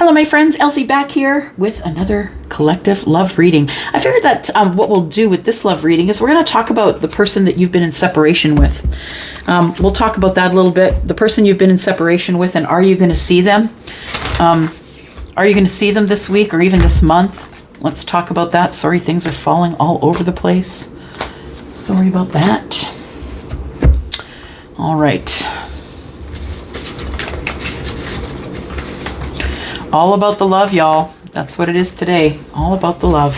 Hello, my friends. Elsie back here with another collective love reading. I figured that what we'll do with this love reading is we're going to talk about the person that you've been in separation with. We'll talk about that a little bit. The person you've been in separation with, and are you going to see them? Are you going to see them this week or even this month? Let's talk about that. Sorry, things are falling all over the place. Sorry about that. All right. All about the love, y'all. That's what it is today. All about the love.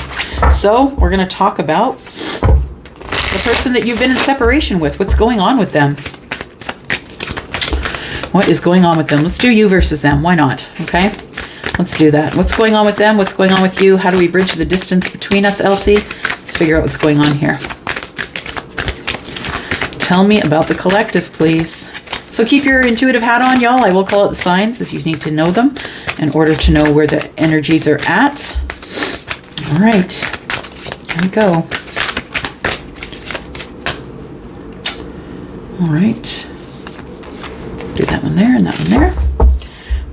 So we're going to talk about the person that you've been in separation with. What's going on with them? What is going on with them? Let's do you versus them. Why not? Okay. Let's do that. What's going on with them? What's going on with you? How do we bridge the distance between us, Elsie? Let's figure out what's going on here. Tell me about the collective, please. So keep your intuitive hat on, y'all. I will call out the signs as you need to know them in order to know where the energies are at. All right. Here we go. All right. Do that one there and that one there.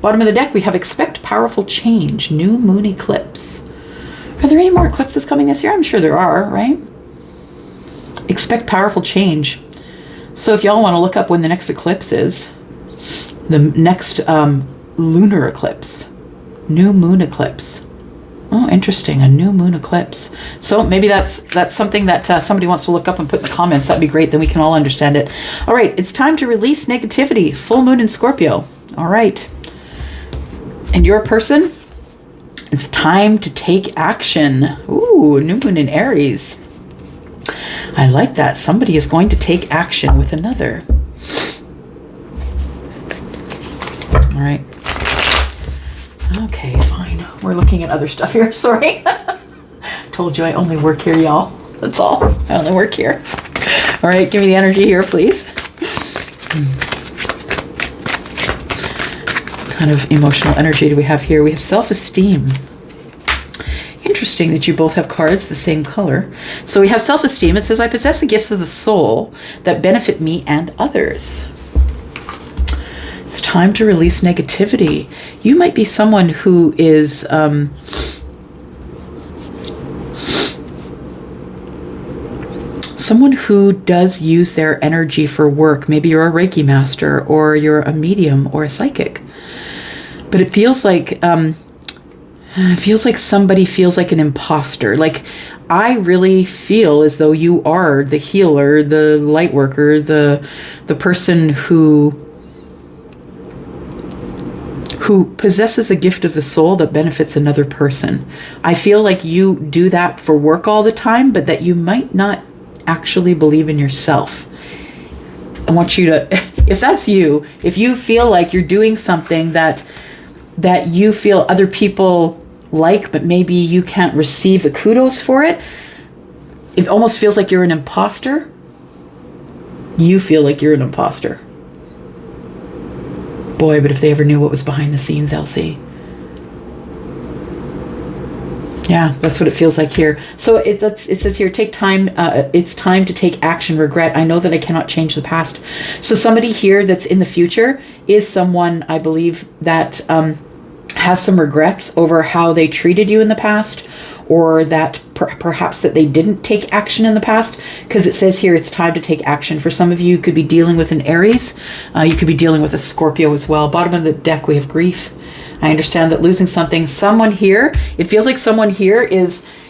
Bottom of the deck, we have expect powerful change, new moon eclipse. Are there any more eclipses coming this year? I'm sure there are, right? Expect powerful change. So if y'all want to look up when the next eclipse is, the next lunar eclipse, new moon eclipse. Oh, interesting, a new moon eclipse. So maybe that's something that somebody wants to look up and put in the comments. That'd be great, then we can all understand it. All right, it's time to release negativity. Full moon in Scorpio. All right. And your person, it's time to take action. Ooh, new moon in Aries. I like that. Somebody is going to take action with another. All right. Okay, fine. We're looking at other stuff here. Sorry. Told you I only work here, y'all. That's all. I only work here. All right, give me the energy here, please. What kind of emotional energy do we have here? We have self-esteem. Interesting that you both have cards the same color. So we have self-esteem. It says, I possess the gifts of the soul that benefit me and others. It's time to release negativity. You might be someone who is someone who does use their energy for work. Maybe you're a Reiki master, or you're a medium, or a psychic. But it feels like somebody feels like an imposter. Like, I really feel as though you are the healer, the light worker, the person who possesses a gift of the soul that benefits another person. I feel like you do that for work all the time, but that you might not actually believe in yourself. I want you to, if that's you, if you feel like you're doing something that you feel other people like, but maybe you can't receive the kudos for it, it almost feels like you're an imposter. You feel like you're an imposter. Boy, but if they ever knew what was behind the scenes, Elsie. Yeah, that's what it feels like here. So it says here, take time. It's time to take action. Regret. I know that I cannot change the past. So somebody here that's in the future is someone, I believe, that has some regrets over how they treated you in the past, or that perhaps that they didn't take action in the past, because it says here it's time to take action. For some of you, you could be dealing with an Aries. You could be dealing with a Scorpio as well. Bottom of the deck, we have grief. I understand that losing something, someone here, it feels like someone here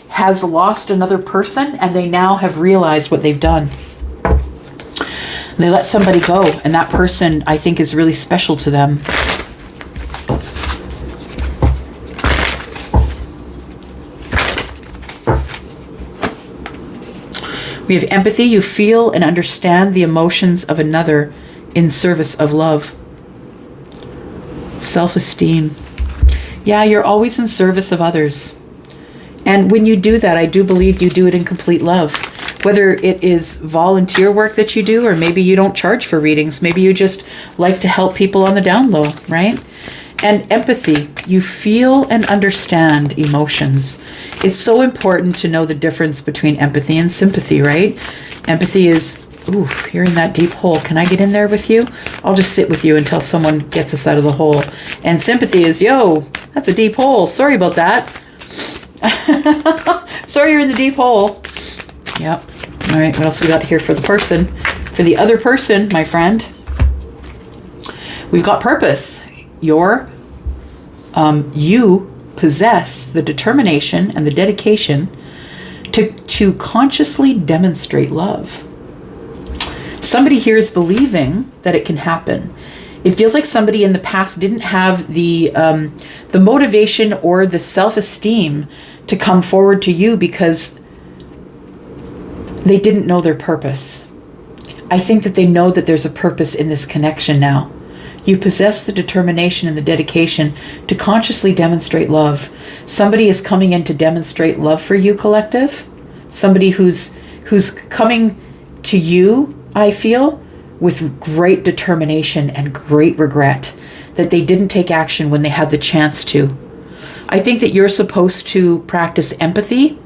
has lost another person, and they now have realized what they've done. They let somebody go, and that person, I think, is really special to them. We have empathy. You feel and understand the emotions of another in service of love. Self-esteem. Yeah, you're always in service of others. And when you do that, I do believe you do it in complete love. Whether it is volunteer work that you do, or maybe you don't charge for readings. Maybe you just like to help people on the down low, right? And empathy, you feel and understand emotions. It's so important to know the difference between empathy and sympathy, right? Empathy is, ooh, you're in that deep hole. Can I get in there with you? I'll just sit with you until someone gets us out of the hole. And sympathy is, yo, That's a deep hole. Sorry about that. Sorry you're in the deep hole. Yep. All right, what else we got here for the person? For the other person, my friend, we've got purpose. You possess the determination and the dedication to consciously demonstrate love. Somebody here is believing that it can happen. It feels like somebody in the past didn't have the motivation or the self-esteem to come forward to you because they didn't know their purpose. I think that they know that there's a purpose in this connection now. You possess the determination and the dedication to consciously demonstrate love. Somebody is coming in to demonstrate love for you, collective. Somebody who's coming to you, I feel, with great determination and great regret that they didn't take action when they had the chance to. I think that you're supposed to practice empathy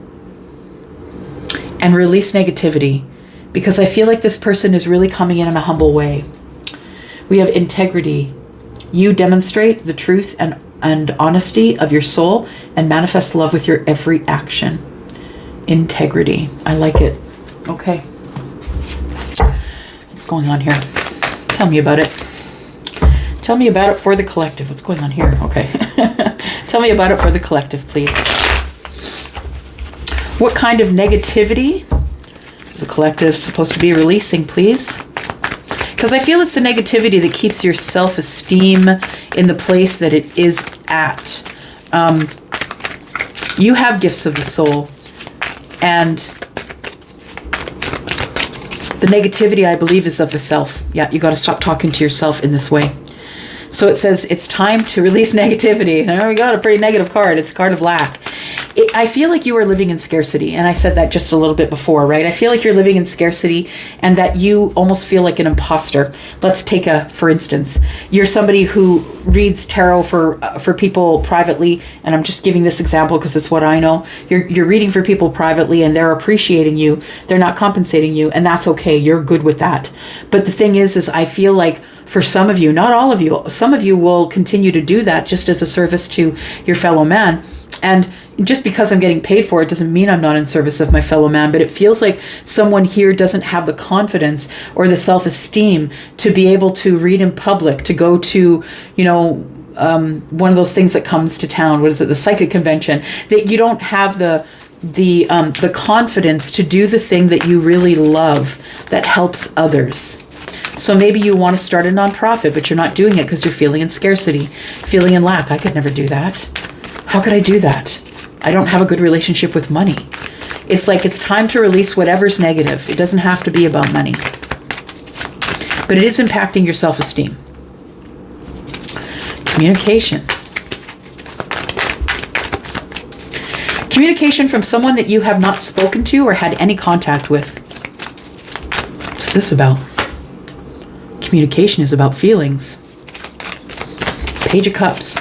and release negativity, because I feel like this person is really coming in a humble way. We have integrity. You demonstrate the truth and honesty of your soul and manifest love with your every action. Integrity. I like it. Okay. What's going on here? Tell me about it. Tell me about it for the collective. What's going on here? Okay. Tell me about it for the collective, please. What kind of negativity is the collective supposed to be releasing, please? Because I feel it's the negativity that keeps your self-esteem in the place that it is at. You have gifts of the soul. And the negativity, I believe, is of the self. Yeah, you got to stop talking to yourself in this way. So it says it's time to release negativity. There we got a pretty negative card. It's a card of lack. I feel like you are living in scarcity. And I said that just a little bit before, right? I feel like you're living in scarcity and that you almost feel like an imposter. Let's take for instance, you're somebody who reads tarot for people privately. And I'm just giving this example because it's what I know. You're reading for people privately and they're appreciating you. They're not compensating you. And that's okay. You're good with that. But the thing is I feel like for some of you, not all of you, some of you will continue to do that just as a service to your fellow man. And just because I'm getting paid for it doesn't mean I'm not in service of my fellow man, but it feels like someone here doesn't have the confidence or the self-esteem to be able to read in public, to go to, one of those things that comes to town. What is it? The psychic convention. That you don't have the confidence to do the thing that you really love that helps others. So maybe you want to start a nonprofit, but you're not doing it because you're feeling in scarcity, feeling in lack. I could never do that. How could I do that? I don't have a good relationship with money. It's like it's time to release whatever's negative. It doesn't have to be about money. But it is impacting your self-esteem. Communication. Communication from someone that you have not spoken to or had any contact with. What's this about? Communication is about feelings. Page of Cups.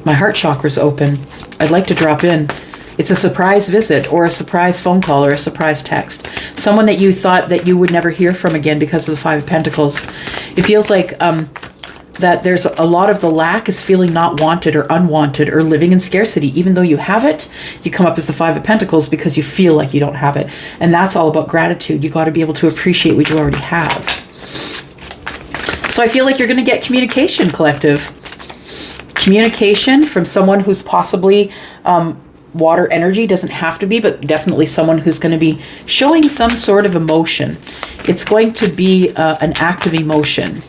My heart chakra's open. I'd like to drop in. It's a surprise visit or a surprise phone call or a surprise text. Someone that you thought that you would never hear from again because of the Five of Pentacles. It feels like that there's a lot of the lack is feeling not wanted or unwanted or living in scarcity. Even though you have it, you come up as the Five of Pentacles because you feel like you don't have it. And that's all about gratitude. You got to be able to appreciate what you already have. So I feel like you're going to get communication, collective. Communication from someone who's possibly water energy, doesn't have to be, but definitely someone who's going to be showing some sort of emotion. It's going to be an act of emotion.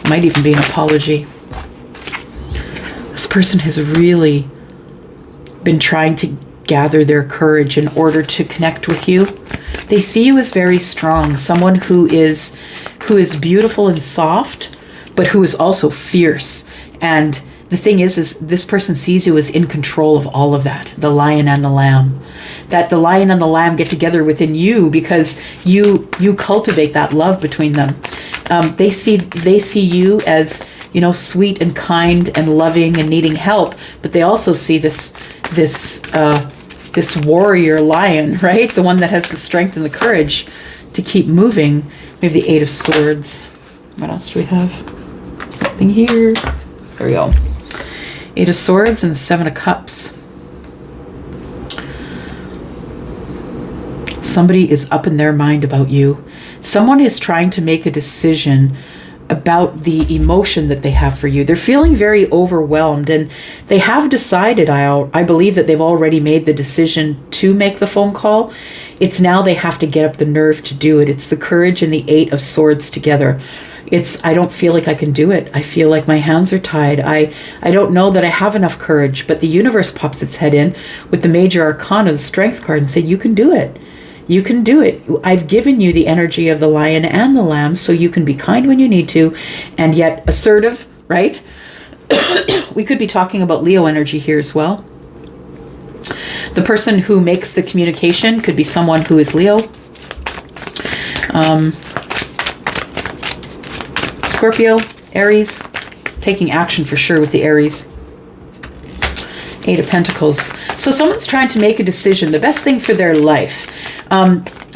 Might even be an apology. This person has really been trying to gather their courage in order to connect with you. They see you as very strong, someone who is beautiful and soft, but who is also fierce. And the thing is this person sees you as in control of all of that, the lion and the lamb. That the lion and the lamb get together within you because you cultivate that love between them. They see you as, sweet and kind and loving and needing help, but they also see this warrior lion, right? The one that has the strength and the courage to keep moving. We have the Eight of Swords. What else do we have? Nothing here. There we go. 8 of Swords and the 7 of Cups. Somebody is up in their mind about you. Someone is trying to make a decision about the emotion that they have for you. They're feeling very overwhelmed, and they have decided, I believe that they've already made the decision to make the phone call. It's now they have to get up the nerve to do it. It's the courage and the 8 of Swords together. I don't feel like I can do it. I feel like my hands are tied. I don't know that I have enough courage, but the universe pops its head in with the Major Arcana, the Strength card, and say, you can do it. You can do it. I've given you the energy of the Lion and the Lamb, so you can be kind when you need to, and yet assertive, right? We could be talking about Leo energy here as well. The person who makes the communication could be someone who is Leo. Scorpio, Aries, taking action for sure with the Aries. 8 of Pentacles. So someone's trying to make a decision, the best thing for their life.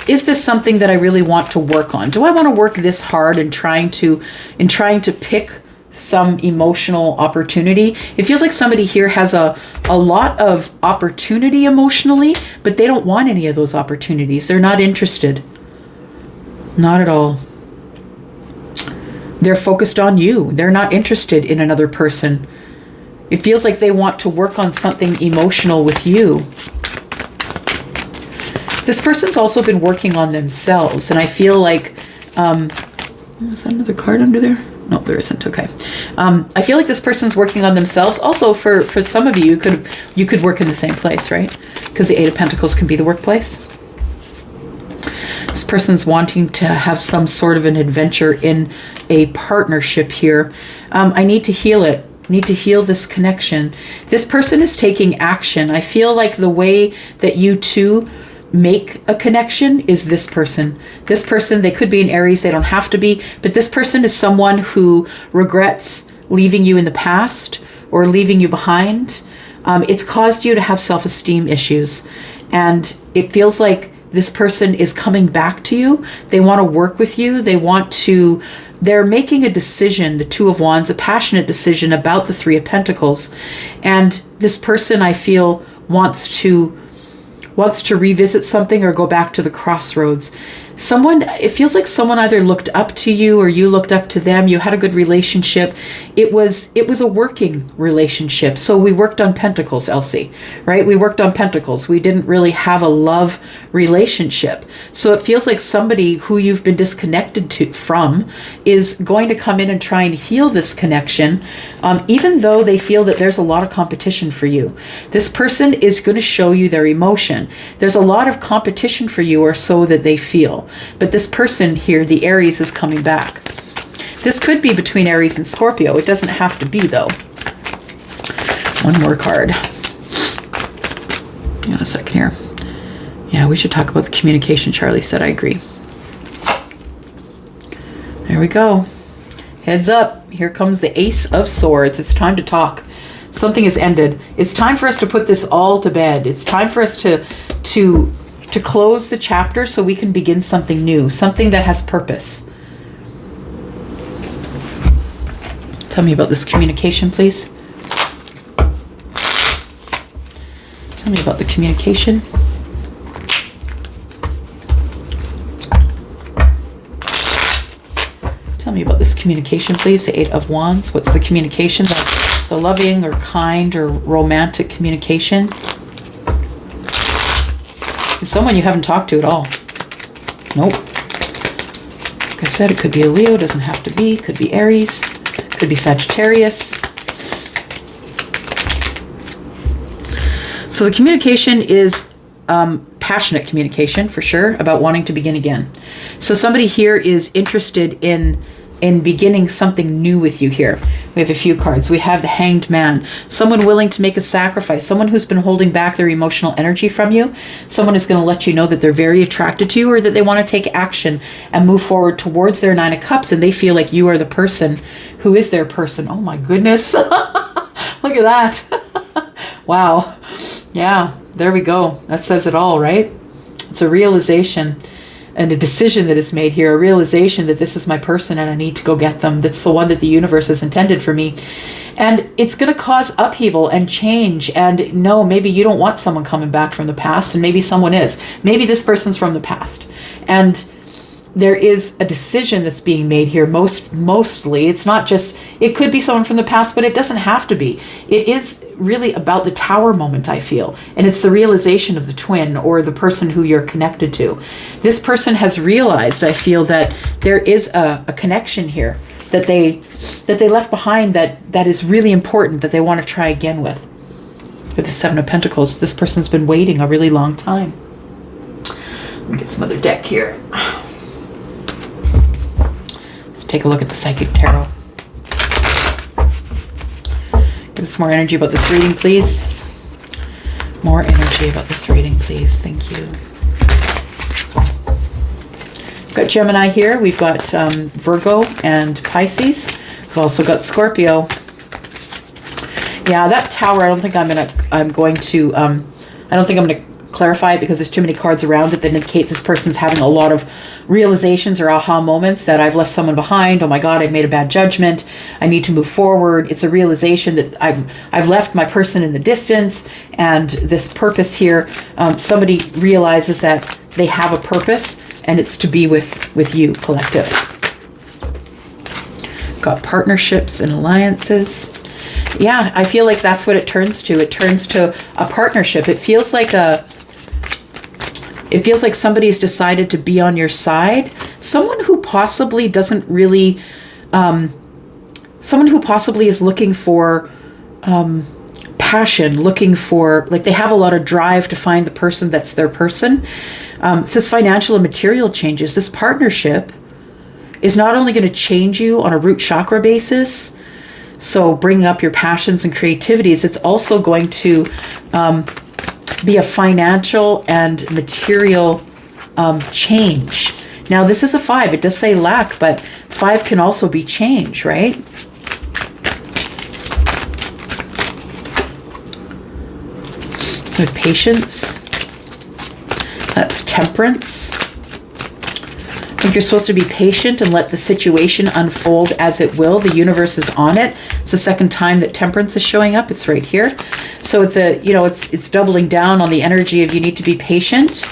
Is this something that I really want to work on? Do I want to work this hard in trying to pick some emotional opportunity? It feels like somebody here has a lot of opportunity emotionally, but they don't want any of those opportunities. They're not interested. Not at all. They're focused on you. They're not interested in another person. It feels like they want to work on something emotional with you. This person's also been working on themselves, and I feel like, is that another card under there? No, there isn't. Okay. I feel like this person's working on themselves. Also, for some of you, you could work in the same place, right? Because the 8 of Pentacles can be the workplace. This person's wanting to have some sort of an adventure in a partnership here. I need to heal it. Need to heal this connection. This person is taking action. I feel like the way that you two make a connection is this person. This person, they could be an Aries, they don't have to be, but this person is someone who regrets leaving you in the past or leaving you behind. It's caused you to have self-esteem issues, and it feels like this person is coming back to you. They want to work with you. They're making a decision, the 2 of Wands, a passionate decision about the 3 of Pentacles. And this person, I feel, wants to revisit something or go back to the crossroads. It feels like someone either looked up to you or you looked up to them. You had a good relationship. It was a working relationship. So we worked on Pentacles, Elsie, right? We worked on Pentacles. We didn't really have a love relationship. So it feels like somebody who you've been disconnected from is going to come in and try and heal this connection, even though they feel that there's a lot of competition for you. This person is going to show you their emotion. There's a lot of competition for you, or so that they feel. But this person here, the Aries, is coming back. This could be between Aries and Scorpio. It doesn't have to be, though. One more card. Hang on a second here. Yeah, we should talk about the communication. Charlie said, I agree. There we go. Heads up. Here comes the Ace of Swords. It's time to talk. Something has ended. It's time for us to put this all to bed. It's time for us to close the chapter so we can begin something new, something that has purpose. Tell me about this communication, please. Tell me about the communication. Tell me about this communication, please. The 8 of Wands. What's the communication? The loving or kind or romantic communication. It's someone you haven't talked to at all. Nope. Like I said, it could be a Leo, doesn't have to be. Could be Aries, could be Sagittarius. So the communication is passionate communication, for sure, about wanting to begin again. So somebody here is interested in beginning something new with you here. We have a few cards. We have the Hanged Man. Someone willing to make a sacrifice. Someone who's been holding back their emotional energy from you. Someone is going to let you know that they're very attracted to you, or that they want to take action and move forward towards their 9 of Cups, and they feel like you are the person who is their person. Oh my goodness. Look at that. Wow. Yeah, there we go. That says it all, right? It's a realization. and a decision that is made here, a realization that this is my person and I need to go get them. That's the one that the universe has intended for me. And it's going to cause upheaval and change. And no, maybe you don't want someone coming back from the past, and maybe someone is. Maybe this person's from the past. And there is a decision that's being made here. Mostly, it's not just, it could be someone from the past, but it doesn't have to be. It is really about the tower moment, I feel. And it's the realization of the twin or the person who you're connected to. This person has realized, I feel, that there is a connection here that they left behind that is really important, that they want to try again with. With the Seven of Pentacles, this person's been waiting a really long time. Let me get some other deck here. Let's take a look at the Psychic Tarot. Give us more energy about this reading, please. More energy about this reading, please. Thank you. We've got Gemini here. We've got Virgo and Pisces. We've also got Scorpio. Yeah, that tower, I don't think I'm going to clarify it because there's too many cards around it that indicates this person's having a lot of realizations or aha moments that I've left someone behind. Oh my God, I've made a bad judgment. I need to move forward. It's a realization that I've left my person in the distance, and this purpose here, somebody realizes that they have a purpose, and it's to be with you, collective. Got partnerships and alliances. Yeah, I feel like that's what it turns to. It turns to a partnership. It feels like somebody's decided to be on your side. Someone who possibly doesn't really, someone who possibly is looking for passion, looking for, like they have a lot of drive to find the person that's their person. It says financial and material changes. This partnership is not only going to change you on a root chakra basis, so bringing up your passions and creativities, it's also going to be a financial and material change. Now, this is a 5. It does say lack, but 5 can also be change, right? With patience. That's temperance. I think you're supposed to be patient and let the situation unfold as it will. The universe is on it. It's the second time that temperance is showing up. It's right here. So it's it's doubling down on the energy of you need to be patient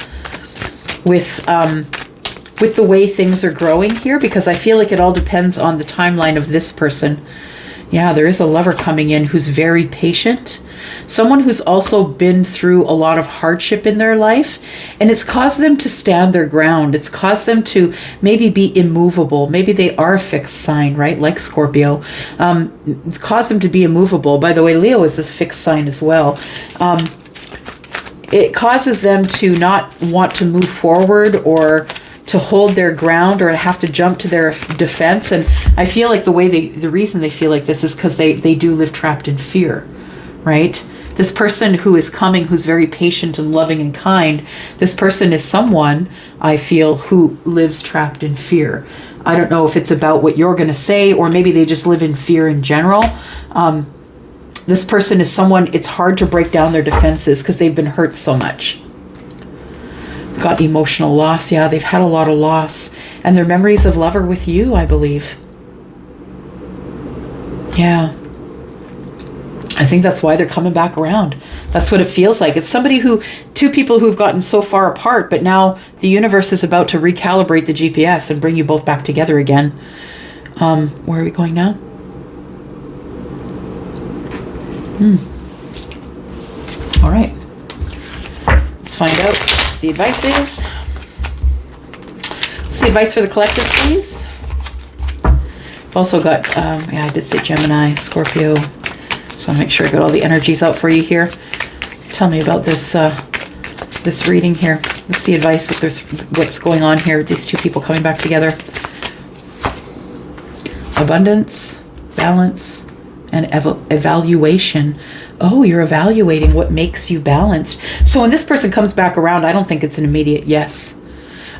with the way things are growing here, because I feel like it all depends on the timeline of this person. Yeah, there is a lover coming in who's very patient. Someone who's also been through a lot of hardship in their life, and it's caused them to stand their ground. It's caused them to maybe be immovable. Maybe they are a fixed sign, right? Like Scorpio. It's caused them to be immovable. By the way, Leo is a fixed sign as well. It causes them to not want to move forward or to hold their ground or have to jump to their defense. And I feel like the reason they feel like this is because they do live trapped in fear, right? This person who is coming, who's very patient and loving and kind, this person is someone, I feel, who lives trapped in fear. I don't know if it's about what you're going to say, or maybe they just live in fear in general. This person is someone, it's hard to break down their defenses because they've been hurt so much. Got emotional loss. Yeah, they've had a lot of loss. And their memories of love are with you, I believe. Yeah. I think that's why they're coming back around. That's what it feels like. It's two people who've gotten so far apart, but now the universe is about to recalibrate the GPS and bring you both back together again. Where are we going now? All right. Let's find out what the advice is. What's the advice for the collective, please? I've also got, I did say Gemini, Scorpio. So I'll make sure I got all the energies out for you here. Tell me about this this reading here. What's the advice with what's going on here with these two people coming back together? Abundance, balance, and evaluation. Oh, you're evaluating what makes you balanced. So when this person comes back around, I don't think it's an immediate yes.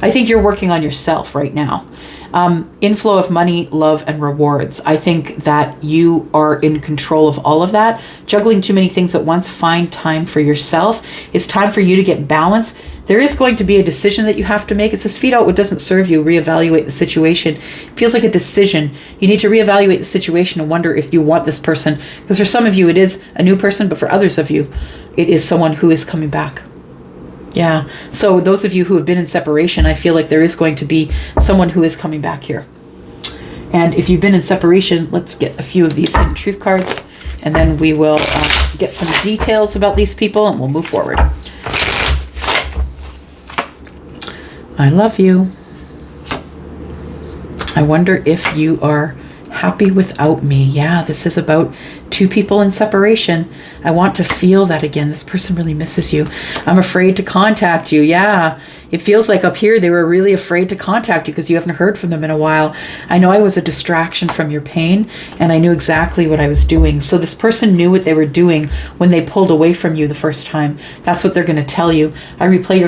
I think you're working on yourself right now. Inflow of money, love, and rewards. I think that you are in control of all of that. Juggling too many things at once. Find time for yourself. It's time for you to get balance. There is going to be a decision that you have to make. It says, feed out what doesn't serve you, reevaluate the situation. It feels like a decision. You need to reevaluate the situation and wonder if you want this person. Because for some of you, it is a new person, but for others of you, it is someone who is coming back. Yeah. So those of you who have been in separation, I feel like there is going to be someone who is coming back here. And if you've been in separation, let's get a few of these hidden truth cards, and then we will get some details about these people, and we'll move forward. I love you. I wonder if you are happy without me. Yeah, this is about two people in separation. I want to feel that again. This person really misses you. I'm afraid to contact you. Yeah, it feels like up here they were really afraid to contact you because you haven't heard from them in a while. I know I was a distraction from your pain, and I knew exactly what I was doing. So this person knew what they were doing when they pulled away from you the first time. That's what they're going to tell you. I replay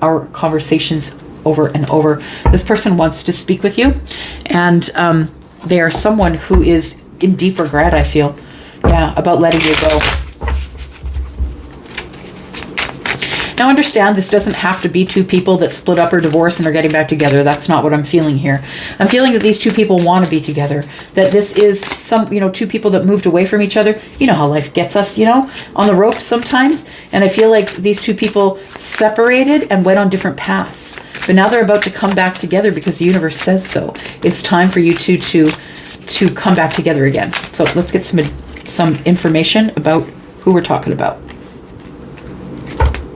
our conversations over and over. This person wants to speak with you, and they are someone who is in deep regret, I feel. Yeah, about letting you go. Now understand, this doesn't have to be two people that split up or divorced and are getting back together. That's not what I'm feeling here. I'm feeling that these two people want to be together. That this is two people that moved away from each other. You know how life gets us, on the ropes sometimes. And I feel like these two people separated and went on different paths. But now they're about to come back together because the universe says so. It's time for you to come back together again. So let's get some information about who we're talking about.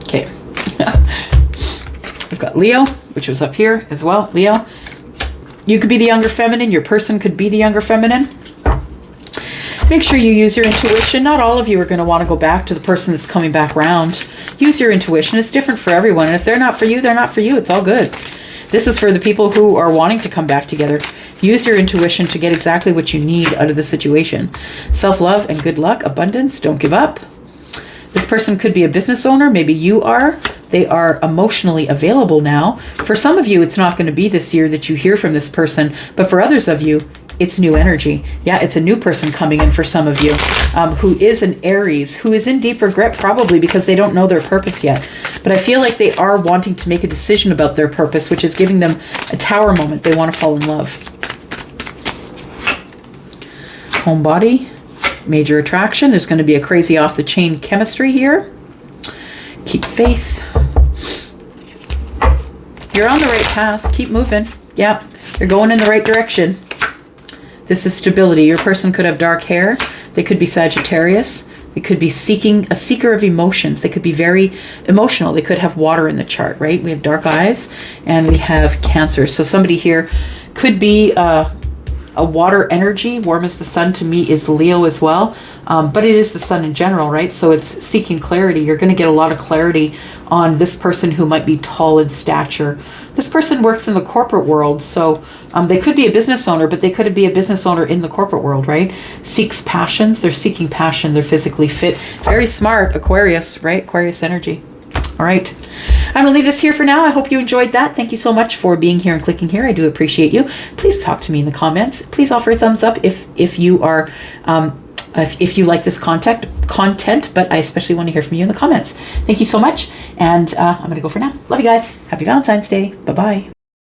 Okay. We've got Leo, which was up here as well. Leo, you could be the younger feminine. Your person could be the younger feminine. Make sure you use your intuition. Not all of you are going to want to go back to the person that's coming back round. Use your intuition. It's different for everyone. And if they're not for you, they're not for you. It's all good. This is for the people who are wanting to come back together. Use your intuition to get exactly what you need out of the situation. Self-love and good luck. Abundance. Don't give up. This person could be a business owner. Maybe you are. They are emotionally available now. For some of you, it's not going to be this year that you hear from this person. But for others of you, it's new energy. Yeah, it's a new person coming in for some of you who is an Aries, who is in deep regret probably because they don't know their purpose yet. But I feel like they are wanting to make a decision about their purpose, which is giving them a tower moment. They want to fall in love. Home body, major attraction. There's going to be a crazy off the chain chemistry here. Keep faith. You're on the right path. Keep moving. Yeah, you're going in the right direction. This is stability. Your person could have dark hair. They could be Sagittarius. They could be a seeker of emotions. They could be very emotional. They could have water in the chart, right? We have dark eyes and we have Cancer. So somebody here could be a water energy. Warm as the sun to me is Leo as well. But it is the sun in general, right? So it's seeking clarity. You're going to get a lot of clarity on this person who might be tall in stature. This person works in the corporate world. So they could be a business owner, but they could be a business owner in the corporate world, right? Seeks passions. They're seeking passion. They're physically fit. Very smart. Aquarius, right? Aquarius energy. All right. I'm going to leave this here for now. I hope you enjoyed that. Thank you so much for being here and clicking here. I do appreciate you. Please talk to me in the comments. Please offer a thumbs up if you are if you like this content, but I especially want to hear from you in the comments. Thank you so much. And I'm going to go for now. Love you guys. Happy Valentine's Day. Bye-bye.